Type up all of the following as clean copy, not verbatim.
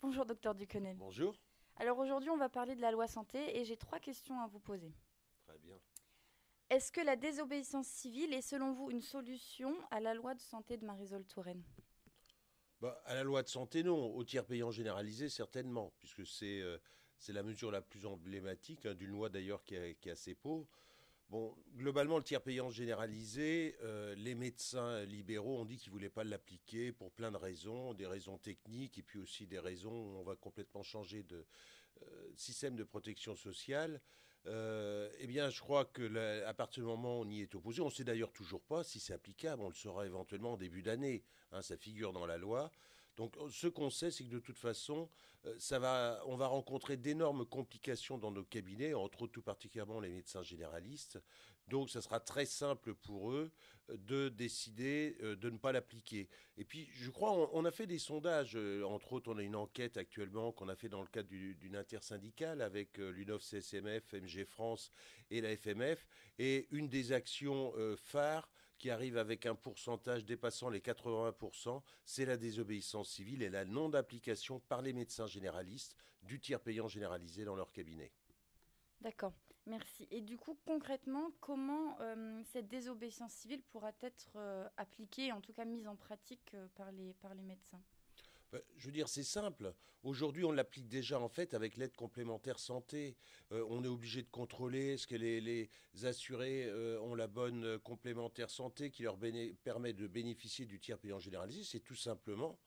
Bonjour docteur Duquesnel. Bonjour. Alors aujourd'hui on va parler de la loi santé et j'ai trois questions à vous poser. Très bien. Est-ce que la désobéissance civile est selon vous une solution à la loi de santé de Marisol Touraine? À la loi de santé, non. Au tiers payant généralisé, certainement, puisque c'est la mesure la plus emblématique, hein, d'une loi d'ailleurs qui est assez pauvre. Bon, globalement, le tiers payant généralisé, les médecins libéraux ont dit qu'ils ne voulaient pas l'appliquer pour plein de raisons, des raisons techniques et puis aussi des raisons où on va complètement changer de système de protection sociale. Eh bien, je crois que à partir du moment où on y est opposé, on ne sait d'ailleurs toujours pas si c'est applicable, on le saura éventuellement en début d'année, hein, ça figure dans la loi. Donc, ce qu'on sait, c'est que de toute façon, on va rencontrer d'énormes complications dans nos cabinets, entre autres tout particulièrement les médecins généralistes. Donc, ça sera très simple pour eux de décider de ne pas l'appliquer. Et puis, je crois, on a fait des sondages, entre autres, on a une enquête actuellement qu'on a fait dans le cadre d'une intersyndicale avec l'UNOF-CSMF, MG France et la FMF. Et une des actions phares qui arrive avec un pourcentage dépassant les 80%, c'est la désobéissance civile et la non-application par les médecins généralistes du tiers payant généralisé dans leur cabinet. D'accord, merci. Et du coup concrètement, comment cette désobéissance civile pourra être appliquée, en tout cas mise en pratique par les médecins? Je veux dire, c'est simple. Aujourd'hui, on l'applique déjà en fait avec l'aide complémentaire santé. On est obligé de contrôler est-ce que les assurés ont la bonne complémentaire santé qui leur permet de bénéficier du tiers payant généralisé. C'est tout simplement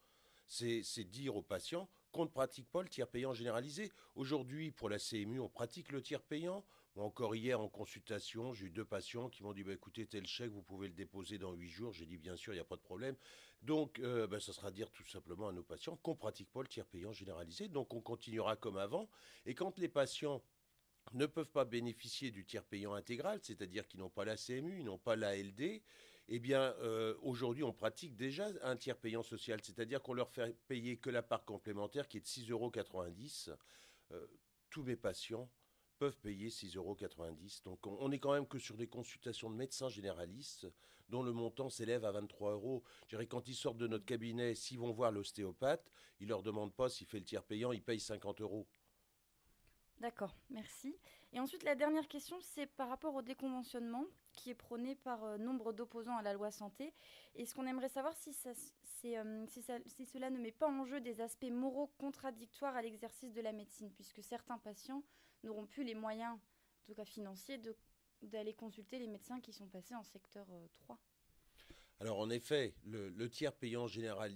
c'est dire aux patients qu'on ne pratique pas le tiers payant généralisé. Aujourd'hui, pour la CMU, on pratique le tiers payant. Ou encore hier, en consultation, j'ai eu deux patients qui m'ont dit écoutez, tel chèque, vous pouvez le déposer dans 8 jours. J'ai dit bien sûr, il n'y a pas de problème. Donc, ça sera dire tout simplement à nos patients qu'on ne pratique pas le tiers payant généralisé. Donc, on continuera comme avant. Et quand les patients ne peuvent pas bénéficier du tiers payant intégral, c'est-à-dire qu'ils n'ont pas la CMU, ils n'ont pas la LD, eh bien, aujourd'hui, on pratique déjà un tiers payant social, c'est-à-dire qu'on leur fait payer que la part complémentaire qui est de 6,90 €. Tous mes patients peuvent payer 6,90 €. Donc, on est quand même que sur des consultations de médecins généralistes dont le montant s'élève à 23 euros. Je dirais, quand ils sortent de notre cabinet, s'ils vont voir l'ostéopathe, ils ne leur demandent pas s'il fait le tiers payant, ils payent 50 euros. D'accord, merci. Et ensuite, la dernière question, c'est par rapport au déconventionnement qui est prôné par nombre d'opposants à la loi santé. Et ce qu'on aimerait savoir, si cela ne met pas en jeu des aspects moraux contradictoires à l'exercice de la médecine, puisque certains patients n'auront plus les moyens, en tout cas financiers, d'aller consulter les médecins qui sont passés en secteur 3. Alors en effet, le tiers payant général,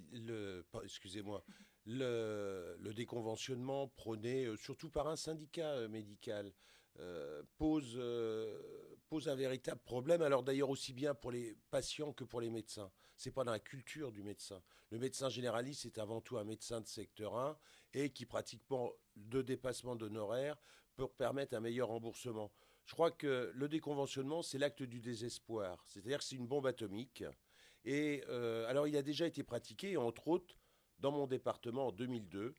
excusez-moi, le déconventionnement prôné surtout par un syndicat médical pose un véritable problème. Alors d'ailleurs aussi bien pour les patients que pour les médecins. C'est pas dans la culture du médecin. Le médecin généraliste est avant tout un médecin de secteur 1 et qui pratique pas de dépassement d'honoraires pour permettre un meilleur remboursement. Je crois que le déconventionnement, c'est l'acte du désespoir. C'est-à-dire que c'est une bombe atomique. Et alors, il a déjà été pratiqué, entre autres, dans mon département en 2002.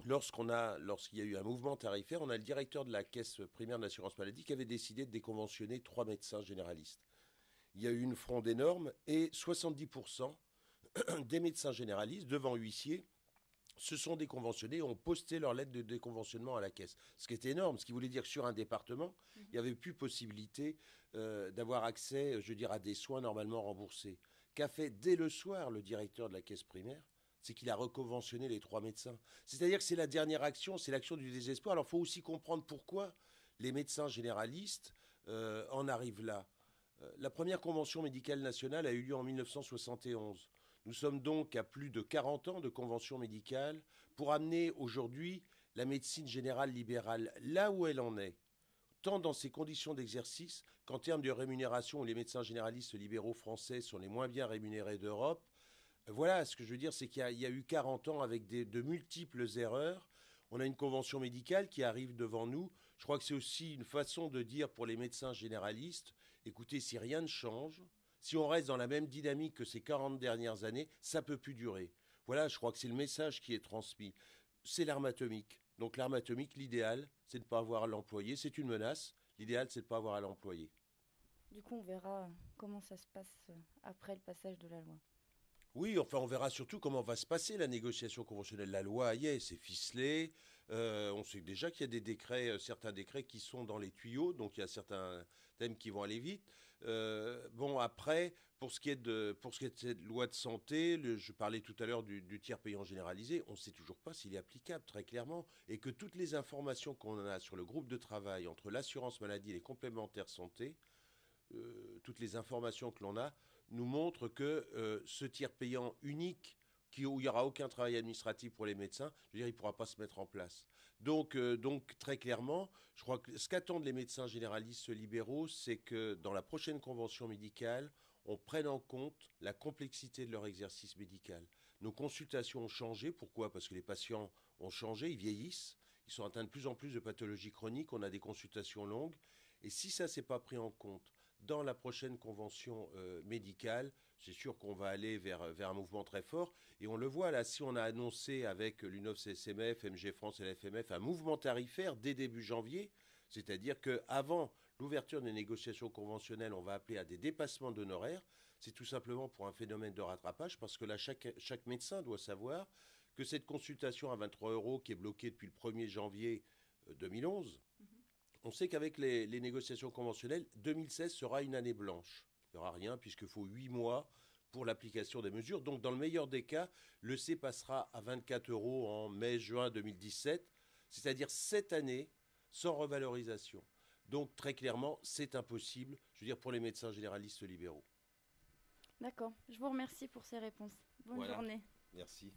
Lorsqu'il y a eu un mouvement tarifaire, on a le directeur de la caisse primaire de l'assurance maladie qui avait décidé de déconventionner 3 médecins généralistes. Il y a eu une fronde énorme et 70% des médecins généralistes devant huissier se sont déconventionnés et ont posté leur lettre de déconventionnement à la caisse. Ce qui est énorme, ce qui voulait dire que sur un département, il n'y avait plus possibilité d'avoir accès, je veux dire, à des soins normalement remboursés. Qu'a fait dès le soir le directeur de la caisse primaire? C'est qu'il a reconventionné les 3 médecins. C'est-à-dire que c'est la dernière action, c'est l'action du désespoir. Alors il faut aussi comprendre pourquoi les médecins généralistes en arrivent là. La première convention médicale nationale a eu lieu en 1971. Nous sommes donc à plus de 40 ans de convention médicale pour amener aujourd'hui la médecine générale libérale là où elle en est, tant dans ses conditions d'exercice qu'en termes de rémunération où les médecins généralistes libéraux français sont les moins bien rémunérés d'Europe. Voilà, ce que je veux dire, c'est qu'il y a eu 40 ans avec de multiples erreurs. On a une convention médicale qui arrive devant nous. Je crois que c'est aussi une façon de dire pour les médecins généralistes, écoutez, si rien ne change, si on reste dans la même dynamique que ces 40 dernières années, ça peut plus durer. Voilà, je crois que c'est le message qui est transmis. C'est l'arme atomique. Donc l'arme atomique, l'idéal, c'est de ne pas avoir à l'employer. C'est une menace. L'idéal, c'est de ne pas avoir à l'employer. Du coup, on verra comment ça se passe après le passage de la loi. Oui, enfin, on verra surtout comment va se passer la négociation conventionnelle. La loi y est, c'est ficelé. On sait déjà qu'il y a des décrets, certains décrets qui sont dans les tuyaux, donc il y a certains thèmes qui vont aller vite. Bon, après, pour ce qui est de cette loi de santé, je parlais tout à l'heure du tiers payant généralisé, on ne sait toujours pas s'il est applicable, très clairement, et que toutes les informations qu'on a sur le groupe de travail entre l'assurance maladie et les complémentaires santé, toutes les informations que l'on a nous montrent que ce tiers payant unique, où il n'y aura aucun travail administratif pour les médecins, je veux dire, il ne pourra pas se mettre en place. Donc très clairement, je crois que ce qu'attendent les médecins généralistes libéraux, c'est que dans la prochaine convention médicale, on prenne en compte la complexité de leur exercice médical. Nos consultations ont changé. Pourquoi? Parce que les patients ont changé, ils vieillissent, ils sont atteints de plus en plus de pathologies chroniques, on a des consultations longues. Et si ça ne s'est pas pris en compte dans la prochaine convention médicale, c'est sûr qu'on va aller vers un mouvement très fort. Et on le voit là, si on a annoncé avec l'UNOF-CSMF, MG France et la FMF un mouvement tarifaire dès début janvier, c'est-à-dire qu'avant l'ouverture des négociations conventionnelles, on va appeler à des dépassements d'honoraires, c'est tout simplement pour un phénomène de rattrapage, parce que là, chaque médecin doit savoir que cette consultation à 23 euros qui est bloquée depuis le 1er janvier 2011, on sait qu'avec les négociations conventionnelles, 2016 sera une année blanche. Il n'y aura rien puisqu'il faut 8 mois pour l'application des mesures. Donc dans le meilleur des cas, le C passera à 24 euros en mai-juin 2017, c'est-à-dire cette année sans revalorisation. Donc très clairement, c'est impossible, je veux dire, pour les médecins généralistes libéraux. D'accord. Je vous remercie pour ces réponses. Bonne Voilà, journée. merci.